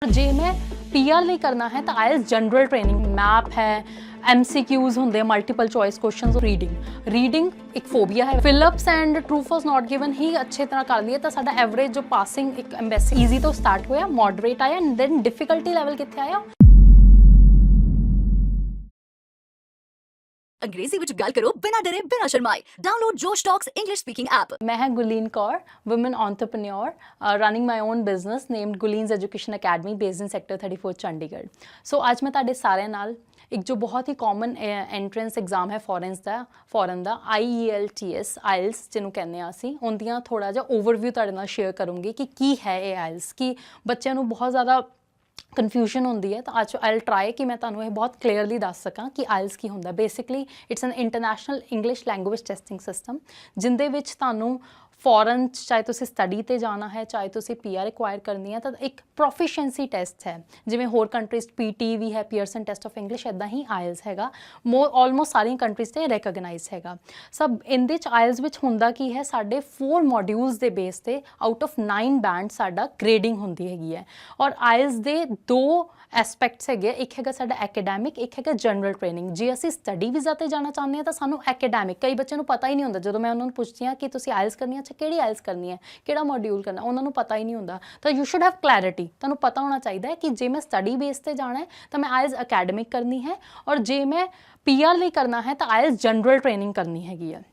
जे मैं पीआर नहीं करना है तो आईएलटीएस जनरल ट्रेनिंग मैप है, MCQs होंगे, मल्टीपल चॉइस क्वेश्चन, रीडिंग एक फोबिया है। Fill ups and true false not given ही अच्छे तरह कर लिए तो साडा एवरेज जो पासिंग एक एम्बेसी ईजी तो स्टार्ट होया, मॉडरेट आया एंड देन डिफिकल्टी लेवल कितने आया। अंग्रेजी विच गल करो बिना डरे बिना शर्माए। Download Josh Talks English speaking app. मैं है Gurleen Kaur, women entrepreneur, running my own business named Gurleen's education academy based in sector 34 Chandigarh. So आज मैं तुहाडे सारिਆਂ ਨਾਲ एक जो बहुत ही कॉमन एंट्रेंस एग्जाम है फॉरन का IELTS आइल्स जिन्हों कहने असी उनदियां थोड़ा जा ओवरव्यू तुहाडे नाल शेयर करूँगी कि है ये आइल्स, कि बच्चों को बहुत ज़्यादा कन्फ्यूजन होंदी है। तो आज आई ट्राई कि मैं तुहानूं ये बहुत क्लीयरली दस सकां कि आइल्स की हुंदा। Basically it's an international English language testing system जिंदे विच तुहानूं फॉरन चाहे तुसी स्टडी ते जाना है, चाहे तुसी PR एक्वायर करनी है, तो एक प्रोफिशिएंसी टेस्ट है जिवें होर कंट्रीज PT भी है, पियरसन टेस्ट ऑफ इंग्लिश, इदा ही आइल्स हैगा। ऑलमोस्ट सारी कंट्रीज ते रिकॉगनाइज हैगा। सब इहदे च आइल्स विच हुंदा की है, साडे 4 मॉड्यूल्स दे बेस ते आउट ऑफ 9 बैंड साडा ग्रेडिंग हुंदी हैगी है। और आइल्स दे 2 एस्पैक्ट्स है, एक है साडा एकेडैमिक, एक है जनरल ट्रेनिंग। जे असी स्टडी वीज़ा ते जाना चाहते हैं तो सानू एकेडैमिक, कई बच्चों को पता ही नहीं होंदा, जो मैं उन्होंने पुछती हाँ कि तुसी आइल्स करनी है, अच्छा किहड़ी आइल्स करनी है, किहड़ा मॉड्यूल करना, उन्होंने पता ही नहीं होंदा। तो यू शुड हैव क्लैरिटी, तुहानू पता होना चाहिए कि जे मैं स्टडी बेस ते जाना है तो मैं आइल्स अकैडमिक करनी है, और जे मैं PR नहीं करना है तो आइल्स जनरल ट्रेनिंग करनी हैगी है।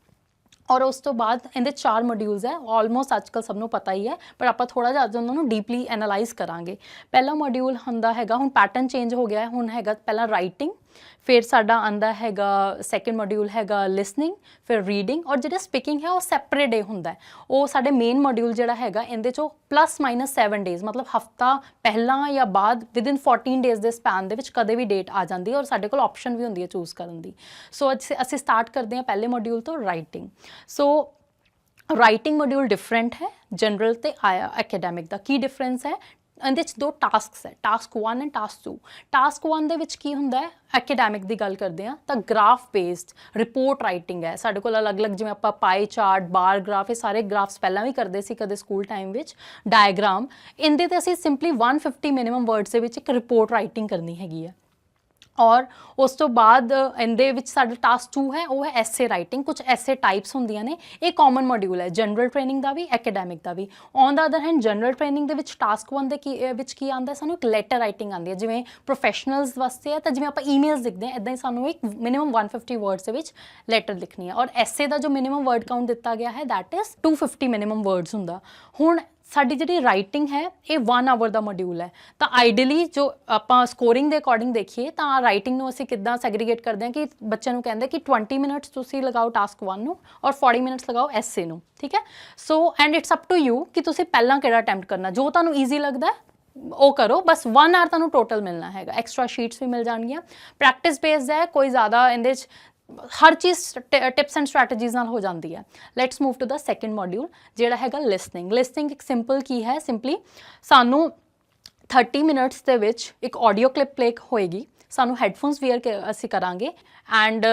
और उस तो बाद इहदे 4 मॉड्यूल्स है, ऑलमोस्ट अजकल सबनों पता ही है, पर आप थोड़ा जिहा अज उन्होंने डीपली एनालाइज करांगे। पहला मॉड्यूल हुंदा हैगा, हुण पैटर्न चेंज हो गया है, हुण हैगा पहला राइटिंग, फिर साडा आंदा हैगा सैकेंड मॉड्यूल हैगा लिसनिंग, फिर रीडिंग, और जिहड़ा स्पीकिंग है वो सैपरेट डे हुंदा है। वो साडे मेन मॉड्यूल जिहड़ा हैगा इहदे चों +- 7 डेज़, मतलब हफ्ता पहला या बाद विदिन 14 डेज़ के स्पैन दे विच कदे भी डेट आ जाती है, और साडे कोल ऑप्शन भी हुंदी है चूज़ करन दी। सो असीं स्टार्ट करते हैं पहले मॉड्यूल तो writing. So writing module different है जनरल ते एकेडैमिक का। की डिफरेंस है, ਇਹਦੇ 'ਚ 2 टास्क है, टास्क 1 एंड टास्क 2। टास्क 1 ਦੇ ਵਿੱਚ ਕੀ ਹੁੰਦਾ ਹੈ, ਐਕੈਡੈਮਿਕ ਦੀ ਗੱਲ ਕਰਦੇ ਹਾਂ ਤਾਂ ਗ੍ਰਾਫ ਬੇਸਡ ਰਿਪੋਰਟ ਰਾਈਟਿੰਗ ਹੈ। ਸਾਡੇ ਕੋਲ ਅਲੱਗ-ਅਲੱਗ ਜਿਵੇਂ ਆਪਾਂ ਪਾਈ ਚਾਰਟ, ਬਾਰ ਗ੍ਰਾਫ, ਇਹ ਸਾਰੇ ਗ੍ਰਾਫਸ ਪਹਿਲਾਂ ਵੀ ਕਰਦੇ ਸੀ ਕਦੇ ਸਕੂਲ ਟਾਈਮ ਵਿੱਚ, ਡਾਇਗਰਾਮ, ਇਹਦੇ ਤੇ ਅਸੀਂ ਸਿੰਪਲੀ 150 ਮਿਨੀਮਮ ਵਰਡਸ ਦੇ ਵਿੱਚ ਇੱਕ ਰਿਪੋर्ट ਰਾਈਟਿੰਗ ਕਰਨੀ ਹੈਗੀ ਹੈ। और उस तो बाद इहदे विच साडा टास्क 2 है, वो है एसे राइटिंग। कुछ एसे टाइप्स होंदियां ने, ये कॉमन मॉड्यूल है जनरल ट्रेनिंग का भी एकेडैमिक का भी। On the other hand general training they which task 1 दे की आंदा है, सानू एक लैटर राइटिंग आंदी है, जिवें प्रोफैशनल्स वास्ते है, तो जिवें आपां ईमेल्स लिखते हैं इदां ही सानू एक मिनिमम 150 वर्ड्स दे विच लैटर लिखनी है। और एसे का जो मिनिमम वर्ड काउंट दिता गया है दैट इज़ 250 मिनिमम वर्ड्स हुंदा। हुण साडी जिहड़ी राइटिंग है ये 1 आवर का मॉड्यूल है, तो आइडियली जो आपां स्कोरिंग के अकॉर्डिंग देखिए तो राइटिंग नूं असीं किद्दां सैग्रीगेट करते हैं कि बच्चों नूं कहंदे कि 20 मिनट्स तुसीं लगाओ टास्क 1 नूं और 40 मिनट्स लगाओ एसे नूं, ठीक है। So and it's up to you कि तुसीं पहलां किहड़ा अटैम्प्ट करना, जो तुहानूं ईजी लगदा है वो करो। बस 1 आवर तुहानूं टोटल मिलना है, एक्स्ट्रा शीट्स भी मिल जाएगियां। प्रैक्टिस बेस्ड है, कोई ज़्यादा इहदे च हर चीज़ टिप्स एंड स्ट्रैटेजीज नाल हो जाती है। Let's move to the second module जिहड़ा हैगा लिसनिंग। लिसनिंग एक सिंपल की है, सिंपली सानू 30 मिनट्स दे विच एक ऑडियो क्लिप प्ले होएगी, सानू हैडफोन्स वेयर असी करांगे, एंड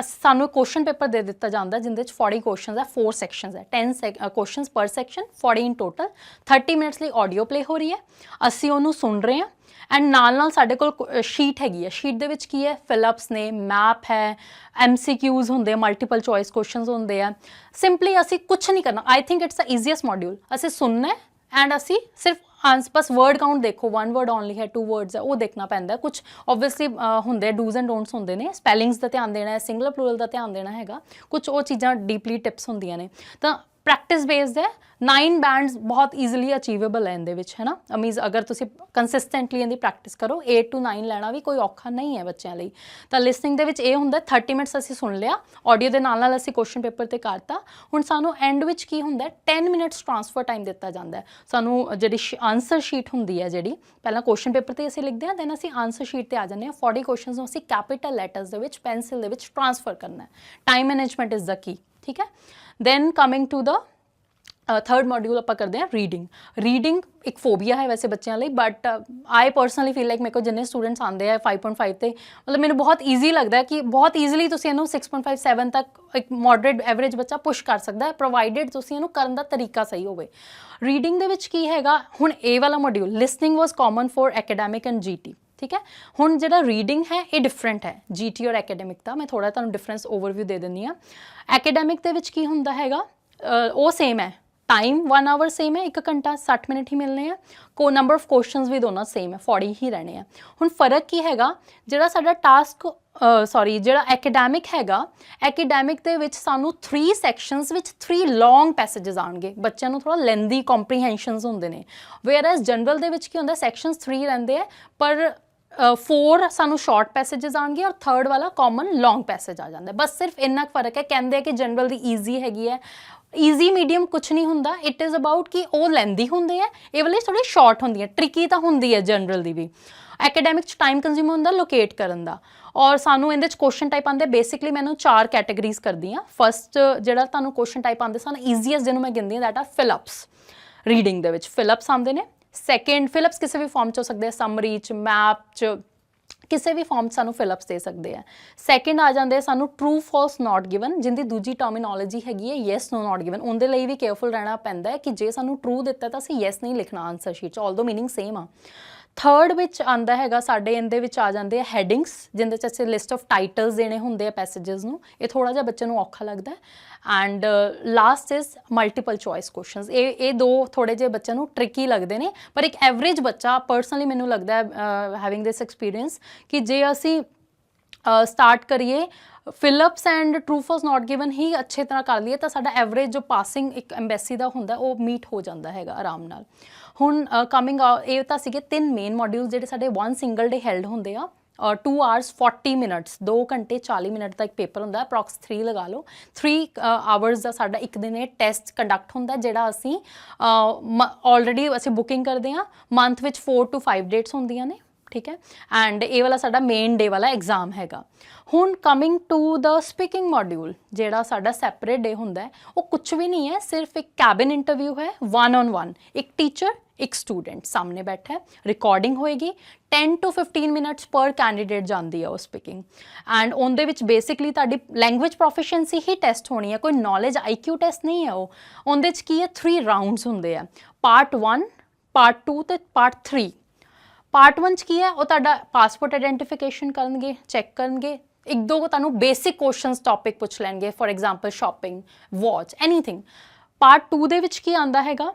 सानू क्वेश्चन पेपर दे दिता जाता जिंदे 40 क्वेश्चन है, 4 सैक्शंस है, 10 क्वेश्चन पर सैक्शन, 40 इन टोटल। 30 मिनट्स लिए ऑडियो प्ले हो रही है, असी उन्होंने सुन रहे हैं, एंड नाल साडे कोल शीट हैगी है। शीट दे विच की है, फिलिप्स ने, मैप है, MCQs होंगे, मल्टीपल चॉइस क्वेश्चन होंगे है। सिंपली असी कुछ नहीं करना, I think it's the easiest module. असी सुनना है एंड असी सिर्फ बस वर्ड काउंट देखो, 1 वर्ड ओनली है, 2 वर्ड्स है, वो देखना पैंदा है। कुछ ओबवियसली होंगे डूज एंड डोंट्स होंगे ने, स्पैलिंग्स का ध्यान देना है, सिंगलर प्लूरल का ध्यान देना है, कुछ वो चीज़ां डीपली टिप्स होंदियां ने। तो प्रैक्टिस बेस्ड है, 9 बैंड्स बहुत ईजिली अचीवेबल है इहदे विच, है ना। मीनस अगर तुसी कंसिस्टेंटली इहदी प्रैक्टिस करो, 8 to 9 लैना भी कोई औखा नहीं है बच्चों लई। तो लिसनिंग दे विच ये हुंदा 30 मिनट्स असी सुन लिया, ऑडियो दे नाल असी क्वेश्चन पेपर ते करता। हुण सानू एंड विच की हुंदा 10 मिनट्स ट्रांसफर टाइम दिता जाता है। सानू जिहड़ी आंसर शीट हुंदी है, जिहड़ी पहला क्वेश्चन पेपर ते असी लिखते हैं, दैन असी आंसर शीट ते आ जाने। 40 क्वेश्चन नूं असी कैपिटल लैटर्स दे विच पेंसिल दे विच ट्रांसफर करना है। Time management is the key, ठीक है। Then coming to the third module ਆਪਾਂ ਕਰਦੇ ਹਾਂ ਰੀਡਿੰਗ ਇੱਕ ਫੋਬੀਆ ਹੈ ਵੈਸੇ ਬੱਚਿਆਂ ਲਈ, but I personally feel like ਮੇਰੇ ਕੋਲ ਜਿੰਨੇ ਸਟੂਡੈਂਟਸ ਆਉਂਦੇ ਆ 5.5 ਤੇ ਮਤਲਬ ਮੈਨੂੰ ਬਹੁਤ ਈਜ਼ੀ ਲੱਗਦਾ ਕਿ ਬਹੁਤ ਈਜ਼ੀਲੀ ਤੁਸੀਂ ਇਹਨੂੰ 6.5 7 ਤੱਕ ਇੱਕ ਮੋਡਰੇਟ ਐਵਰੇਜ ਬੱਚਾ ਪੁਸ਼ ਕਰ ਸਕਦਾ ਹੈ, ਪ੍ਰੋਵਾਈਡਡ ਤੁਸੀਂ ਇਹਨੂੰ ਕਰਨ ਦਾ ਤਰੀਕਾ ਸਹੀ ਹੋਵੇ। ਰੀਡਿੰਗ ਦੇ ਵਿੱਚ ਕੀ ਹੈਗਾ, ਹੁਣ ਇਹ ਵਾਲਾ module listening was common for academic and GT, ਠੀਕ ਹੈ। ਹੁਣ ਜਿਹੜਾ ਰੀਡਿੰਗ ਹੈ ਇਹ ਡਿਫਰੈਂਟ ਹੈ GT ਔਰ ਐਕੈਡੈਮਿਕ ਦਾ। ਮੈਂ ਥੋੜਾ ਤੁਹਾਨੂੰ ਡਿਫਰੈਂਸ ਓਵਰਵਿਊ ਦੇ ਦਿੰਦੀ ਹਾਂ। ਐਕੈਡੈਮਿਕ ਦੇ ਵਿੱਚ ਕੀ ਹੁੰਦਾ ਹੈਗਾ, ਉਹ ਸੇਮ ਹੈ, टाइम 1 आवर सेम है, 1 घंटा 60 मिनट ही मिलने हैं, को नंबर ऑफ क्वेश्चंस भी दोनों सेम है, 40 ही रहने हैं। हुण फर्क की हैगा, जिहड़ा साडा टास्क जिहड़ा एकेडैमिक हैगा, एकेडैमिक दे विच सानू 3 सैक्शनस विच 3 लॉन्ग पैसेजेस आउणगे, बच्चों नूं थोड़ा लेंदी कॉम्प्रीहेंशनस हुंदे ने। वेयरएज जनरल दे विच की हुंदा सैक्शनस 3 रहिंदे है, पर 4 सानू शॉर्ट पैसेजेस आउणगे और थर्ड वाला कॉमन लॉन्ग पैसेज आ जाता है। बस सिर्फ इन्ना फर्क है, कहते हैं कि जनरल दी ईजी हैगी है, ईजी मीडियम कुछ नहीं हुंदा, इट इज़ अबाउट कि वो लेंदी हुंदे है, ये वाले थोड़े शॉर्ट हुंदी है, ट्रिकी तो हुंदी है जनरल दी भी। एकेडैमिक टाइम कंज्यूम हुंदा लोकेट करन दा, और सानू इहदे च क्वेश्चन टाइप आंदे। बेसिकली मैं 4 कैटेगरीज करदी हाँ। फस्ट जिहड़ा तुहानू क्वेश्चन टाइप आंदे सन ईजीएस्ट जिन्हों मैं गिनदी दैट आर फिलअप्स। रीडिंग दे विच फिलअप्स आंदे ने। सैकेंड फिलअप्स किसी भी फॉर्म च हो सकदे, समरी च, मैप च, किसी भी फॉर्म सानू फिलअप्स दे सकते हैं। सैकेंड आ जाते सानू ट्रू फॉल्स नॉट गिवन, जिंदी दूजी टर्मिनोलॉजी हैगी है येस नो नॉट गिवन। उनके लिए भी केयरफुल रहना पैंदा है कि जे सानू ट्रू दिता तो असीं येस नहीं लिखना आंसर शीट च, ऑल्दो मीनिंग सेम आ। थर्ड विच आंदा हैगा साडे इहदे विच आ जांदे हैडिंग्स, जिंदे च असीं लिस्ट ऑफ टाइटल्स देने हुंदे आ पैसेजेस नूं, ये थोड़ा जिहा बच्चे नूं औखा लगदा है। And last is multiple choice questions, ये 2 थोड़े जे बच्चे नूं ट्रिकी लगदे ने, पर एक एवरेज बच्चा पर्सनली मैनूं लगदा है हैविंग दिस एक्सपीरियंस कि जे असीं स्टार्ट करिए fill ups and true false not given ही अच्छे तरह कर लिए तो साडा एवरेज जो पासिंग एक एम्बैसी का हुंदा वो मीट हो जाता है आराम नाल। हुण कमिंग ये तो सीगे 3 मेन मॉड्यूल्स जिहड़े साडे 1 सिंगल डे हेल्ड हुंदे आ, और 2 hours 40 minutes 2 घंटे 40 मिनट का एक पेपर होंदा, अप्रॉक्स 3 लगा लो। 3 hours का साडा एक दिन टेस्ट कंडक्ट होंदा, जिहड़ा असीं ऑलरेडी असीं बुकिंग करदे हां। मंथ विच 4 to 5 डेट्स होंदियां ने, ठीक है। एंड ये वाला साडा मेन डे वाला एग्जाम हैगा। हुण coming to the speaking module, जिहड़ा साडा सैपरेट डे हुंदा है, वो कुछ भी नहीं है, सिर्फ एक कैबिन इंटरव्यू है 1-on-1, एक टीचर एक स्टूडेंट सामने बैठा है, रिकॉर्डिंग होएगी, 10 to 15 मिनट्स पर कैंडीडेट जाती है वो स्पीकिंग। एंड उनदे विच बेसिकली तुहाडी लैंग्वेज प्रोफिशिएंसी ही टेस्ट होनी है, कोई नॉलेज IQ टेस्ट नहीं है वो। उनदे च की है 3 राउंड्स होंदे आ, पार्ट 1, पार्ट 2 ते पार्ट 3। पार्ट 1 की है वो तुहाडा पासपोर्ट आइडेंटिफिकेशन करनगे, चैक करनगे, 1-2 तुहानू बेसिक क्वेश्चनस टॉपिक पुछ लैणगे, for example shopping, watch, anything. Part 2 दे विच की आंदा हैगा,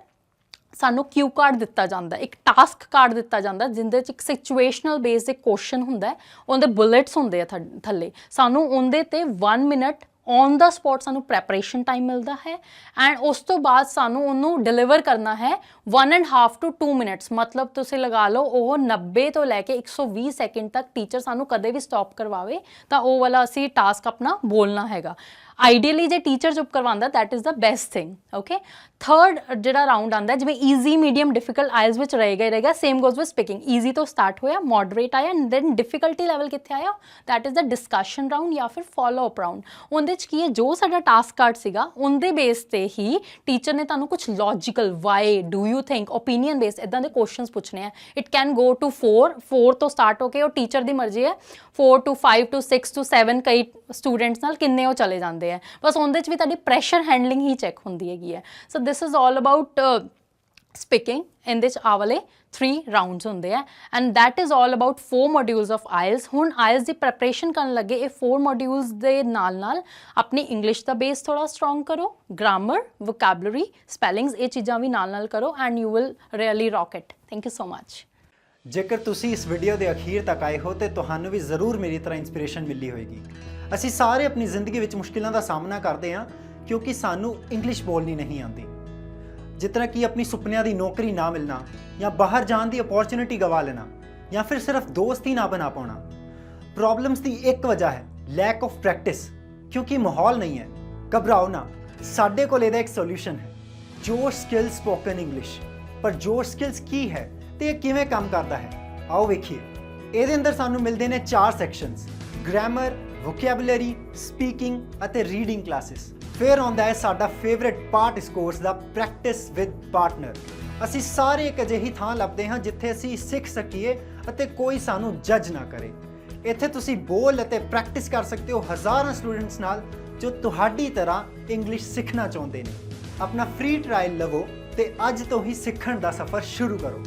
सानू क्यू कार्ड दिता जाता, एक टास्क कार्ड दिता जाता, जिंदे च एक सिचुएशनल बेस्ड एक क्वेश्चन हुंदा है, उनदे बुलेट्स हुंदे आ थल्ले, सानू उनदे ते 1 मिनट ऑन द स्पॉट सानू प्रैपरेशन टाइम मिलता है। एंड उस तो बाद सानू उन्होंने डिलीवर करना है 1.5 to 2 मिनट्स, मतलब तुसीं लगा लो वो 90 तो लैके 120 सैकेंड तक टीचर सानू कदे भी स्टॉप करवावे तो वो वाला असी टास्क अपना बोलना हैगा। आइडियली जो टीचर चुप करवांदा that is the best thing, okay. Third जिहड़ा राउंड आंदा जिवें ईजी मीडियम डिफिकल्ट आइल्स विच रहेगा ही रहेगा, same goes with speaking. Easy तो स्टार्ट होया, मॉडरेट आया, एंड देन डिफिकल्टी लैवल कित्थे आया, that is the discussion round या फिर फॉलो अप राउंड। उहदे च की है जो साडा टास्क कार्ड सीगा उनदे बेस ते ही टीचर ने तुहानू कुछ logical why, do you think, opinion based इदां दे क्वेश्चंस पूछने हैं। इट कैन गो टू 4 तो स्टार्ट होके, और टीचर दी मर्जी है 4 to 5 to 6 to 7 कई स्टूडेंट्स नाल किन्ने वो चले जाते हैं, बस उनदे च भी तुहाडी प्रैशर हैंडलिंग ही चैक हुंदी हैगी है। So this is all about speaking. इहदे च आ वाले 3 राउंड्स होंदे है, and that is all about 4 modules of IELTS. हुण आइल्स की प्रैपरेशन करन लगे ये 4 मॉड्यूल्स दे नाल नाल अपनी इंग्लिश का बेस थोड़ा स्ट्रॉन्ग करो, ग्रामर, वोकैबलरी, स्पैलिंग्स, ये चीज़ां भी नाल नाल करो, and you will really rock it. Thank you so much. जेकर तुसी इस वीडियो के अखीर तक आए हो तो तुहानू भी ज़रूर मेरी तरह इंस्पिरेशन मिली होएगी। असी सारे अपनी जिंदगी में मुश्किलों का सामना करते हैं क्योंकि सानू इंग्लिश बोलनी नहीं आती। जितना कि अपनी सुपनियां दी नौकरी ना मिलना, या बाहर जाने की अपॉर्चुनिटी गवा लेना, या फिर सिर्फ दोस्त ही ना बना पाना। प्रॉब्लम्स की एक वजह है लैक ऑफ प्रैक्टिस, क्योंकि माहौल नहीं है। घबराओ ना, साडे कोल इहदा एक सोल्यूशन है, जोश स्किल्स स्पोकन इंग्लिश। पर जोश स्किल्स की है तो ये किवें काम करता है, आओ वेखिए। ਇਹਦੇ अंदर सानू मिलते हैं 4 सैक्शनस, ग्रामर, वोकैबुलरी, स्पीकिंग और रीडिंग क्लासेस। ਫਿਰ ਆਉਂਦਾ ਹੈ ਸਾਡਾ ਫੇਵਰਿਟ ਪਾਰਟ ਇਸ course the, practice with partner. ਅਸੀਂ ਸਾਰੇ ਇੱਕ ਅਜਿਹੀ ਥਾਂ ਲੱਭਦੇ ਹਾਂ ਜਿੱਥੇ ਅਸੀਂ ਸਿੱਖ ਸਕੀਏ ਅਤੇ ਕੋਈ ਸਾਨੂੰ ਜੱਜ ਨਾ ਕਰੇ। ਇੱਥੇ ਤੁਸੀਂ ਬੋਲ ਅਤੇ ਪ੍ਰੈਕਟਿਸ ਕਰ ਸਕਦੇ ਹੋ ਹਜ਼ਾਰਾਂ ਸਟੂਡੈਂਟਸ ਨਾਲ ਜੋ ਤੁਹਾਡੀ ਤਰ੍ਹਾਂ ਇੰਗਲਿਸ਼ ਸਿੱਖਣਾ ਚਾਹੁੰਦੇ ਨੇ। ਆਪਣਾ ਫ੍ਰੀ ਟ੍ਰਾਇਲ ਲਵੋ ਤੇ ਅੱਜ ਤੋਂ ਹੀ ਸਿੱਖਣ ਦਾ ਸਫ਼ਰ ਸ਼ੁਰੂ ਕਰੋ।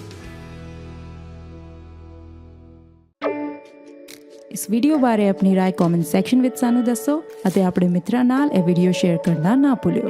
ਇਸ ਵੀਡੀਓ ਬਾਰੇ ਆਪਣੀ ਰਾਏ ਕਮੈਂਟ ਸੈਕਸ਼ਨ ਵਿੱਚ ਸਾਨੂੰ ਦੱਸੋ ਅਤੇ ਆਪਣੇ ਮਿੱਤਰਾਂ ਨਾਲ ਇਹ ਵੀਡੀਓ ਸ਼ੇਅਰ ਕਰਨਾ ਨਾ ਭੁੱਲਿਓ।